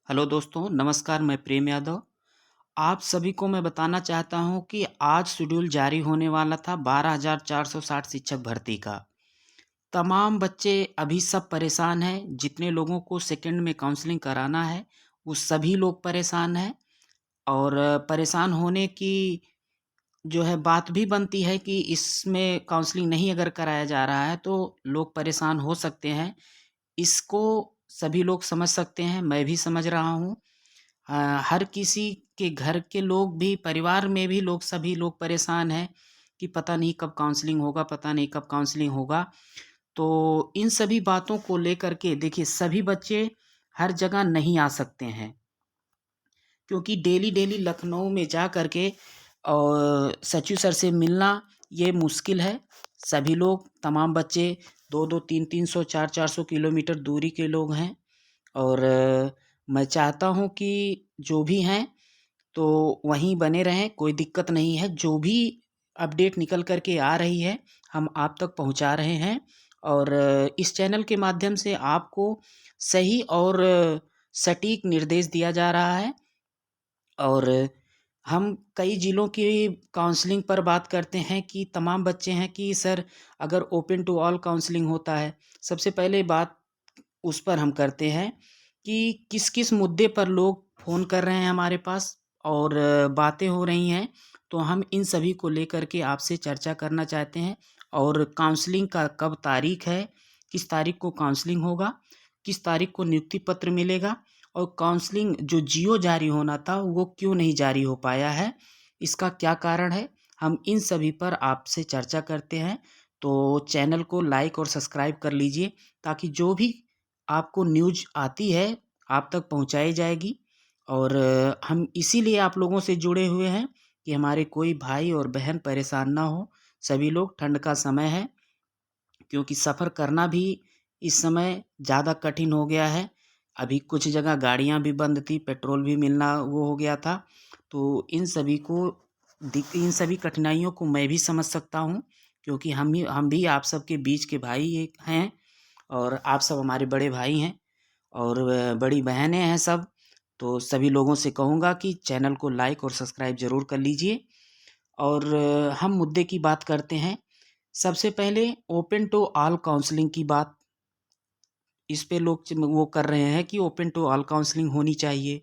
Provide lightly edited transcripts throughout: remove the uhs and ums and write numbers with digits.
Hello दोस्तों, नमस्कार। मैं प्रेम यादव। आप सभी को मैं बताना चाहता हूं कि आज शेड्यूल जारी होने वाला था 12,460 शिक्षक भर्ती का। तमाम बच्चे अभी सब परेशान हैं। जितने लोगों को सेकंड में काउंसलिंग कराना है, वो सभी लोग परेशान हैं। और परेशान होने की जो है बात भी बनती है कि इसमें काउंसलिंग नहीं अगर कराया जा रहा है तो लोग परेशान हो सकते हैं। इसको सभी लोग समझ सकते हैं, मैं भी समझ रहा हूँ। हर किसी के घर के लोग भी, परिवार में भी लोग, सभी लोग परेशान हैं कि पता नहीं कब काउंसलिंग होगा, पता नहीं कब काउंसलिंग होगा। तो इन सभी बातों को लेकर के देखिए, सभी बच्चे हर जगह नहीं आ सकते हैं, क्योंकि डेली-डेली लखनऊ में जा कर के और सचिव सर से मिलना ये मुश्किल है। सभी लोग, तमाम बच्चे 2-2, 3-300, 4-400 किलोमीटर दूरी के लोग हैं। और मैं चाहता हूँ कि जो भी हैं तो वहीं बने रहें, कोई दिक्कत नहीं है। जो भी अपडेट निकल कर के आ रही है, हम आप तक पहुँचा रहे हैं। और इस चैनल के माध्यम से आपको सही और सटीक निर्देश दिया जा रहा है। और हम कई ज़िलों की काउंसलिंग पर बात करते हैं कि तमाम बच्चे हैं कि सर, अगर ओपन टू ऑल काउंसलिंग होता है, सबसे पहले बात उस पर हम करते हैं कि किस-किस मुद्दे पर लोग फ़ोन कर रहे हैं हमारे पास और बातें हो रही हैं। तो हम इन सभी को लेकर के आपसे चर्चा करना चाहते हैं। और काउंसलिंग का कब तारीख है, किस तारीख को काउंसलिंग होगा, किस तारीख को नियुक्ति पत्र मिलेगा, और काउंसलिंग जो जियो जारी होना था वो क्यों नहीं जारी हो पाया है, इसका क्या कारण है, हम इन सभी पर आपसे चर्चा करते हैं। तो चैनल को लाइक और सब्सक्राइब कर लीजिए, ताकि जो भी आपको न्यूज़ आती है आप तक पहुंचाई जाएगी। और हम इसीलिए आप लोगों से जुड़े हुए हैं कि हमारे कोई भाई और बहन परेशान ना हो। सभी लोग, ठंड का समय है, क्योंकि सफ़र करना भी इस समय ज़्यादा कठिन हो गया है। अभी कुछ जगह गाड़ियाँ भी बंद थी, पेट्रोल भी मिलना वो हो गया था। तो इन सभी कठिनाइयों को मैं भी समझ सकता हूँ, क्योंकि हम भी आप सबके बीच के भाई एक हैं, और आप सब हमारे बड़े भाई हैं और बड़ी बहनें हैं सब। तो सभी लोगों से कहूँगा कि चैनल को लाइक और सब्सक्राइब ज़रूर कर लीजिए। और हम मुद्दे की बात करते हैं। सबसे पहले ओपन टू ऑल काउंसलिंग की बात, इस पे लोग वो कर रहे हैं कि ओपन टू ऑल काउंसलिंग होनी चाहिए।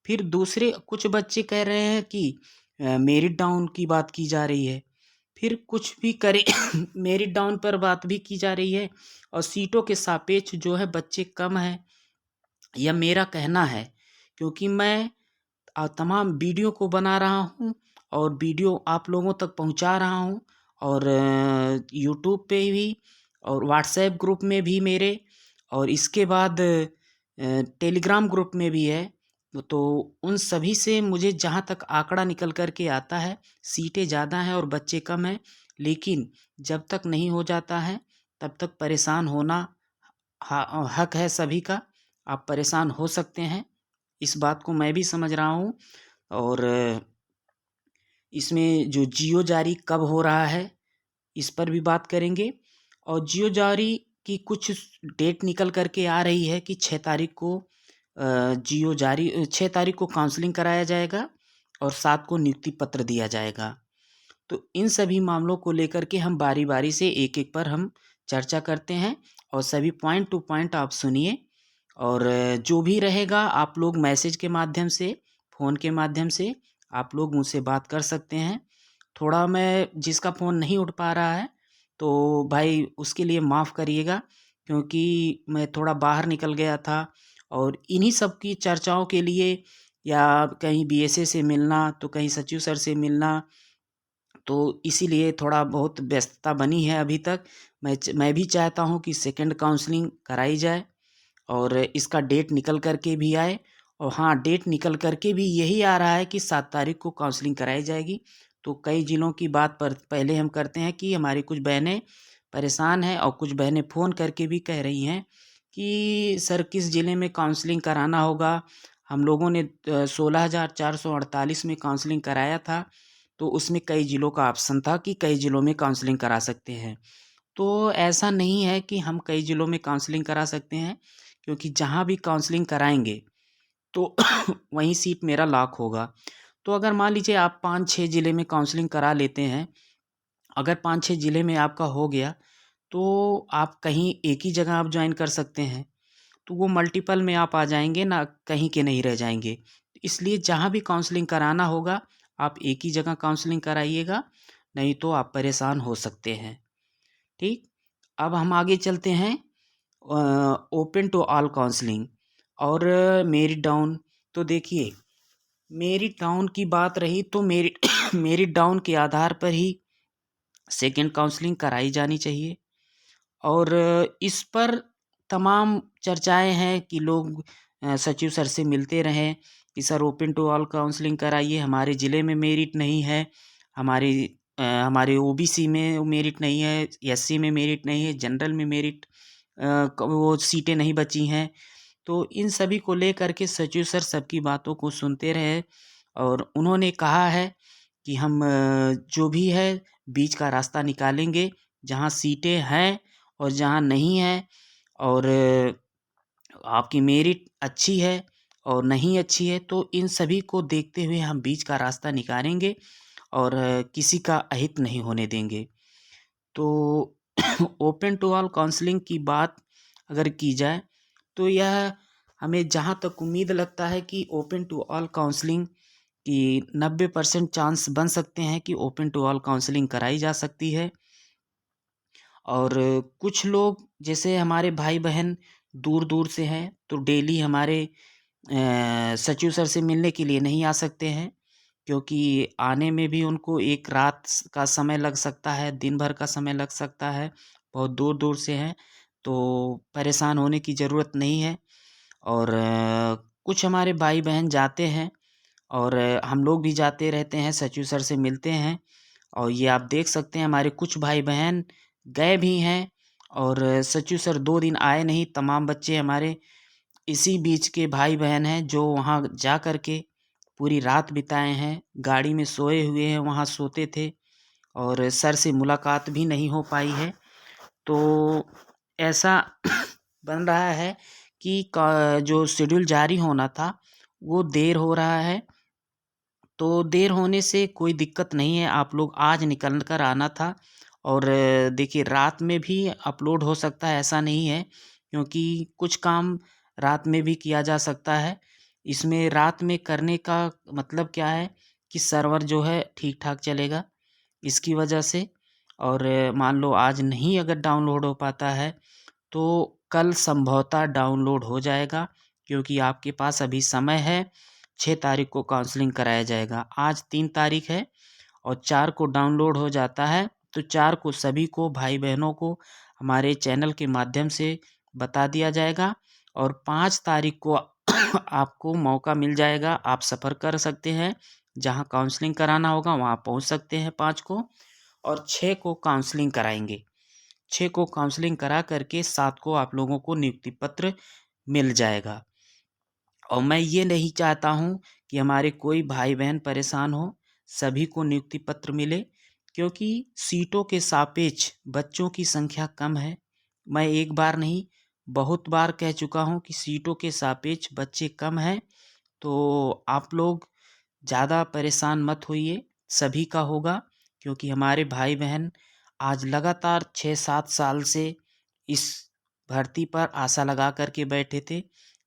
फिर दूसरे कुछ बच्चे कह रहे हैं कि मेरिट डाउन की बात की जा रही है। फिर कुछ भी करे मेरिट डाउन पर बात भी की जा रही है, और सीटों के सापेक्ष जो है बच्चे कम हैं, यह मेरा कहना है। क्योंकि मैं तमाम वीडियो को बना रहा हूँ और वीडियो आप लोगों तक पहुँचा रहा हूँ। और यूट्यूब पे भी, और व्हाट्सएप ग्रुप में भी मेरे, और इसके बाद टेलीग्राम ग्रुप में भी है। तो उन सभी से मुझे जहाँ तक आंकड़ा निकल कर के आता है, सीटें ज़्यादा हैं और बच्चे कम हैं। लेकिन जब तक नहीं हो जाता है, तब तक परेशान होना हक है सभी का। आप परेशान हो सकते हैं, इस बात को मैं भी समझ रहा हूँ। और इसमें जो जियो जारी कब हो रहा है, इस पर भी बात करेंगे। और जियो जारी की कुछ डेट निकल कर के आ रही है कि 6 तारीख को 6 तारीख को काउंसलिंग कराया जाएगा और 7 को नियुक्ति पत्र दिया जाएगा। तो इन सभी मामलों को लेकर के हम बारी-बारी से एक-एक पर हम चर्चा करते हैं, और सभी पॉइंट टू पॉइंट आप सुनिए। और जो भी रहेगा आप लोग मैसेज के माध्यम से, फ़ोन के माध्यम से आप लोग मुझसे बात कर सकते हैं। थोड़ा मैं जिसका फ़ोन नहीं उठ पा रहा है, तो भाई उसके लिए माफ़ करिएगा, क्योंकि मैं थोड़ा बाहर निकल गया था। और इन्हीं सब की चर्चाओं के लिए, या कहीं बीएसए से मिलना, तो कहीं सचिव सर से मिलना, तो इसीलिए थोड़ा बहुत व्यस्तता बनी है अभी तक। मैं भी चाहता हूँ कि सेकंड काउंसलिंग कराई जाए और इसका डेट निकल कर के भी आए। और हाँ, डेट निकल कर के भी यही आ रहा है कि 7 तारीख को काउंसलिंग कराई जाएगी। तो कई ज़िलों की बात पर पहले हम करते हैं कि हमारी कुछ बहनें परेशान हैं, और कुछ बहनें फ़ोन करके भी कह रही हैं कि सर, किस ज़िले में काउंसलिंग कराना होगा। हम लोगों ने 16,448 में काउंसलिंग कराया था, तो उसमें कई ज़िलों का ऑप्शन था कि कई ज़िलों में काउंसलिंग करा सकते हैं। तो ऐसा नहीं है कि हम कई ज़िलों में काउंसलिंग करा सकते हैं, क्योंकि जहाँ भी काउंसलिंग कराएँगे, तो वहीं सीट मेरा लॉक होगा। तो अगर मान लीजिए आप 5-6 ज़िले में काउंसलिंग करा लेते हैं, अगर 5-6 ज़िले में आपका हो गया, तो आप कहीं एक ही जगह आप जॉइन कर सकते हैं। तो वो मल्टीपल में आप आ जाएँगे ना, कहीं के नहीं रह जाएँगे। इसलिए जहाँ भी काउंसलिंग कराना होगा, आप एक ही जगह काउंसलिंग कराइएगा, नहीं तो आप परेशान हो सकते हैं। ठीक? अब हम आगे चलते हैं ओपन टू ऑल काउंसलिंग और मेरिट डाउन। तो देखिए, मेरिट डाउन की बात रही तो मेरिट मेरिट डाउन के आधार पर ही सेकंड काउंसलिंग कराई जानी चाहिए। और इस पर तमाम चर्चाएँ हैं कि लोग सचिव सर से मिलते रहें कि sir open to all counselling कराइए, हमारे ज़िले में मेरिट नहीं है, हमारे ओबीसी में मेरिट नहीं है, एससी में मेरिट नहीं है, जनरल में मेरिट वो सीटें नहीं बची हैं। तो इन सभी को लेकर के सचिव सर सबकी बातों को सुनते रहे और उन्होंने कहा है कि हम जो भी है बीच का रास्ता निकालेंगे, जहाँ सीटें हैं और जहाँ नहीं है और आपकी मेरिट अच्छी है और नहीं अच्छी है, तो इन सभी को देखते हुए हम बीच का रास्ता निकालेंगे और किसी का अहित नहीं होने देंगे। तो ओपन टू ऑल काउंसलिंग की बात अगर की जाए तो यह हमें जहाँ तक उम्मीद लगता है कि ओपन टू ऑल काउंसलिंग की 90% चांस बन सकते हैं कि ओपन टू ऑल काउंसलिंग कराई जा सकती है। और कुछ लोग जैसे हमारे भाई बहन दूर दूर से हैं तो डेली हमारे सचिव सर से मिलने के लिए नहीं आ सकते हैं, क्योंकि आने में भी उनको एक रात का समय लग सकता है, दिन भर का समय लग सकता है, बहुत दूर दूर से हैं, तो परेशान होने की ज़रूरत नहीं है। और कुछ हमारे भाई बहन जाते हैं और हम लोग भी जाते रहते हैं, सचिव सर से मिलते हैं। और ये आप देख सकते हैं हमारे कुछ भाई बहन गए भी हैं और सचिव सर 2 दिन आए नहीं। तमाम बच्चे हमारे इसी बीच के भाई बहन हैं जो वहाँ जा कर के पूरी रात बिताए हैं, गाड़ी में सोए हुए हैं, वहाँ सोते थे और सर से मुलाकात भी नहीं हो पाई है। तो ऐसा बन रहा है कि जो शेड्यूल जारी होना था वो देर हो रहा है। तो देर होने से कोई दिक्कत नहीं है, आप लोग आज निकल कर आना था। और देखिए रात में भी अपलोड हो सकता है, ऐसा नहीं है, क्योंकि कुछ काम रात में भी किया जा सकता है। इसमें रात में करने का मतलब क्या है कि सर्वर जो है ठीक ठाक चलेगा इसकी वजह से। और मान लो आज नहीं अगर डाउनलोड हो पाता है तो कल संभवतः डाउनलोड हो जाएगा, क्योंकि आपके पास अभी समय है। 6 तारीख को काउंसलिंग कराया जाएगा, आज 3 तारीख है और 4 को डाउनलोड हो जाता है। तो 4 को सभी को भाई बहनों को हमारे चैनल के माध्यम से बता दिया जाएगा और 5 तारीख को आपको मौका मिल जाएगा, आप सफ़र कर सकते हैं, जहां काउंसलिंग कराना होगा वहां पहुंच सकते हैं 5 को। और 6 को काउंसलिंग कराएंगे, 6 को काउंसलिंग करा करके 7 को आप लोगों को नियुक्ति पत्र मिल जाएगा। और मैं ये नहीं चाहता हूँ कि हमारे कोई भाई बहन परेशान हो, सभी को नियुक्ति पत्र मिले, क्योंकि सीटों के सापेक्ष बच्चों की संख्या कम है। मैं एक बार नहीं बहुत बार कह चुका हूँ कि सीटों के सापेक्ष बच्चे कम हैं। तो आप लोग ज़्यादा परेशान मत होइए, सभी का होगा, क्योंकि हमारे भाई बहन आज लगातार 6-7 साल से इस भर्ती पर आशा लगा कर के बैठे थे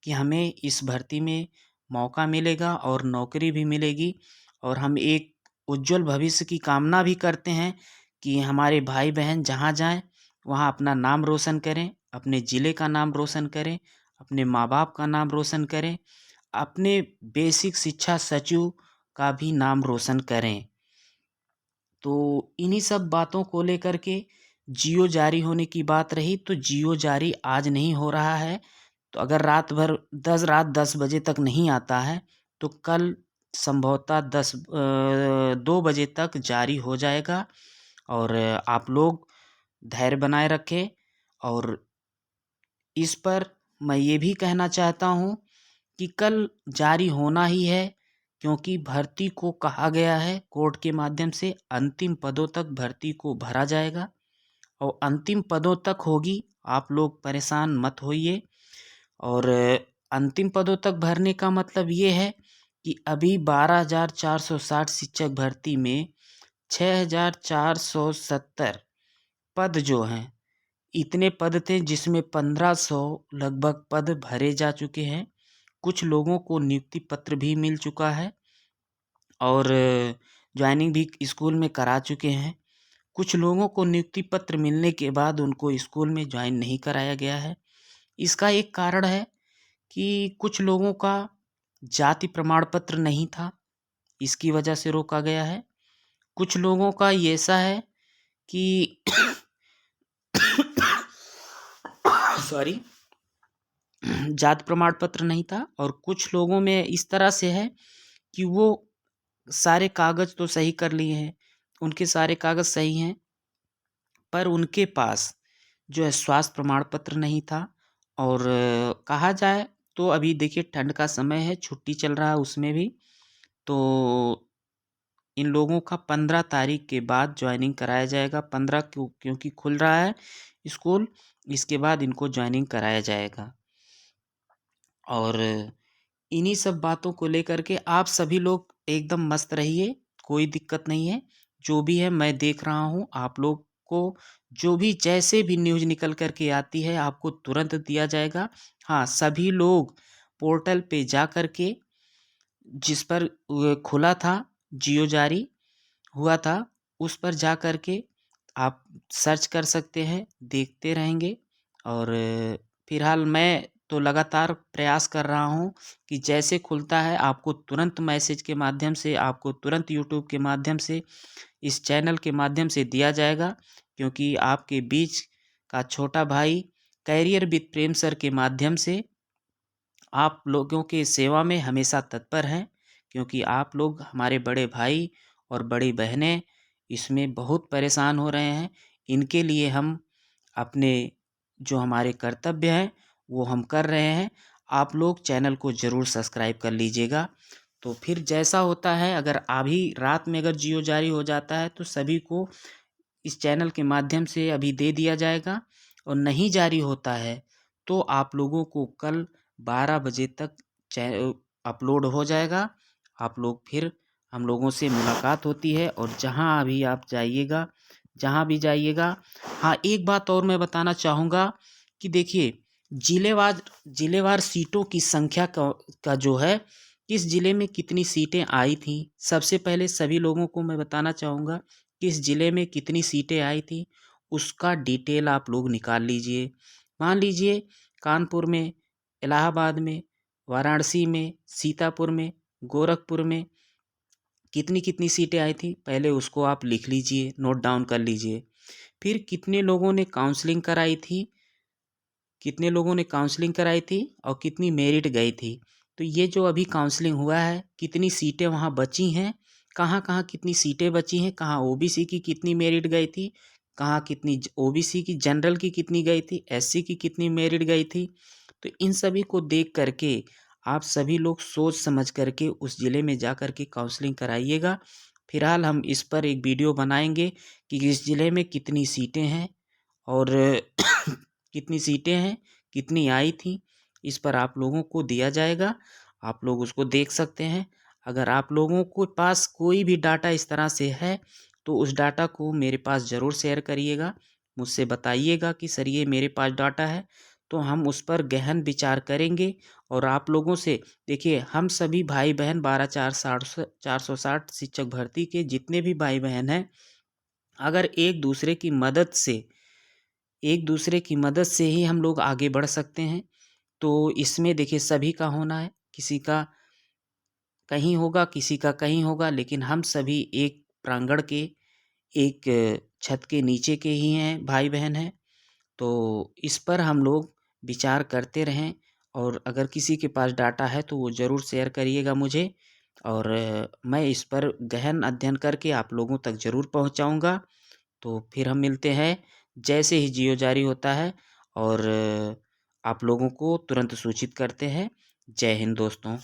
कि हमें इस भर्ती में मौका मिलेगा और नौकरी भी मिलेगी। और हम एक उज्जवल भविष्य की कामना भी करते हैं कि हमारे भाई बहन जहाँ जाएं वहाँ अपना नाम रोशन करें, अपने ज़िले का नाम रोशन करें, अपने माँ बाप का नाम रोशन करें, अपने बेसिक शिक्षा सचिव का भी नाम रोशन करें। तो इन्हीं सब बातों को लेकर के जियो जारी होने की बात रही तो जियो जारी आज नहीं हो रहा है। तो अगर रात 10 बजे तक नहीं आता है तो कल संभवतः 2 बजे तक जारी हो जाएगा। और आप लोग धैर्य बनाए रखें। और इस पर मैं ये भी कहना चाहता हूँ कि कल जारी होना ही है, क्योंकि भर्ती को कहा गया है कोर्ट के माध्यम से अंतिम पदों तक भर्ती को भरा जाएगा और अंतिम पदों तक होगी। आप लोग परेशान मत होइए। और अंतिम पदों तक भरने का मतलब ये है कि अभी 12,460 शिक्षक भर्ती में 6,470 पद जो हैं, इतने पद थे जिसमें 1,500 लगभग पद भरे जा चुके हैं। कुछ लोगों को नियुक्ति पत्र भी मिल चुका है और ज्वाइनिंग भी स्कूल में करा चुके हैं। कुछ लोगों को नियुक्ति पत्र मिलने के बाद उनको स्कूल में ज्वाइन नहीं कराया गया है। इसका एक कारण है कि कुछ लोगों का जाति प्रमाण पत्र नहीं था, इसकी वजह से रोका गया है। कुछ लोगों का ये ऐसा है कि सॉरी जाति प्रमाण पत्र नहीं था, और कुछ लोगों में इस तरह से है कि वो सारे कागज तो सही कर लिए हैं, उनके सारे कागज सही हैं, पर उनके पास जो है स्वास्थ्य प्रमाण पत्र नहीं था। और कहा जाए तो अभी देखिए ठंड का समय है, छुट्टी चल रहा है उसमें भी, तो इन लोगों का 15 तारीख के बाद ज्वाइनिंग कराया जाएगा। 15 क्योंकि खुल रहा है स्कूल, इसके बाद इनको ज्वाइनिंग कराया जाएगा। और इन्हीं सब बातों को लेकर के आप सभी लोग एकदम मस्त रहिए, कोई दिक्कत नहीं है। जो भी है मैं देख रहा हूँ, आप लोग को जो भी जैसे भी न्यूज़ निकल कर के आती है आपको तुरंत दिया जाएगा। हाँ, सभी लोग पोर्टल पे जा कर के, जिस पर खुला था, जियो जारी हुआ था, उस पर जा कर के आप सर्च कर सकते हैं, देखते रहेंगे। और फिलहाल मैं तो लगातार प्रयास कर रहा हूँ कि जैसे खुलता है आपको तुरंत मैसेज के माध्यम से, आपको तुरंत यूट्यूब के माध्यम से, इस चैनल के माध्यम से दिया जाएगा। क्योंकि आपके बीच का छोटा भाई कैरियर विद प्रेम सर के माध्यम से आप लोगों के सेवा में हमेशा तत्पर हैं। क्योंकि आप लोग हमारे बड़े भाई और बड़ी बहनें इसमें बहुत परेशान हो रहे हैं। इनके लिए हम अपने जो हमारे कर्तव्य हैं वो हम कर रहे हैं। आप लोग चैनल को ज़रूर सब्सक्राइब कर लीजिएगा। तो फिर जैसा होता है, अगर अभी रात में अगर जियो जारी हो जाता है तो सभी को इस चैनल के माध्यम से अभी दे दिया जाएगा, और नहीं जारी होता है तो आप लोगों को कल 12 बजे तक अपलोड हो जाएगा। आप लोग फिर हम लोगों से मुलाकात होती है, और जहाँ भी आप जाइएगा, जहाँ भी जाइएगा। हाँ, एक बात और मैं बताना चाहूँगा कि देखिए जिलेवार सीटों की संख्या का जो है, किस ज़िले में कितनी सीटें आई थी, सबसे पहले सभी लोगों को मैं बताना चाहूँगा किस ज़िले में कितनी सीटें आई थी, उसका डिटेल आप लोग निकाल लीजिए। मान लीजिए कानपुर में, इलाहाबाद में, वाराणसी में, सीतापुर में, गोरखपुर में कितनी कितनी सीटें आई थी, पहले उसको आप लिख लीजिए, नोट डाउन कर लीजिए। फिर कितने लोगों ने काउंसलिंग कराई थी, कितने लोगों ने काउंसलिंग कराई थी और कितनी मेरिट गई थी। तो ये जो अभी काउंसलिंग हुआ है, कितनी सीटें वहाँ बची हैं, कहाँ कहाँ कितनी सीटें बची हैं, कहाँ ओबीसी की कितनी मेरिट गई थी, कहाँ कितनी ओबीसी की, जनरल की कितनी गई थी, एससी की कितनी मेरिट गई थी। तो इन सभी को देख करके आप सभी लोग सोच समझ करके उस ज़िले में जा कर के काउंसलिंग कराइएगा। फिलहाल हम इस पर एक वीडियो बनाएंगे कि इस ज़िले में कितनी सीटें हैं और कितनी सीटें हैं, कितनी आई थी, इस पर आप लोगों को दिया जाएगा। आप लोग उसको देख सकते हैं। अगर आप लोगों को पास कोई भी डाटा इस तरह से है तो उस डाटा को मेरे पास ज़रूर शेयर करिएगा, मुझसे बताइएगा कि सर ये मेरे पास डाटा है, तो हम उस पर गहन विचार करेंगे। और आप लोगों से देखिए, हम सभी भाई बहन 12,460 शिक्षक भर्ती के जितने भी भाई बहन हैं, अगर एक दूसरे की मदद से ही हम लोग आगे बढ़ सकते हैं। तो इसमें देखिए सभी का होना है, किसी का कहीं होगा, किसी का कहीं होगा, लेकिन हम सभी एक प्रांगण के, एक छत के नीचे के ही हैं, भाई बहन हैं। तो इस पर हम लोग विचार करते रहें, और अगर किसी के पास डाटा है तो वो ज़रूर शेयर करिएगा मुझे, और मैं इस पर गहन अध्ययन करके आप लोगों तक ज़रूर पहुंचाऊंगा। तो फिर हम मिलते हैं जैसे ही जियो जारी होता है, और आप लोगों को तुरंत सूचित करते हैं। जय हिंद दोस्तों।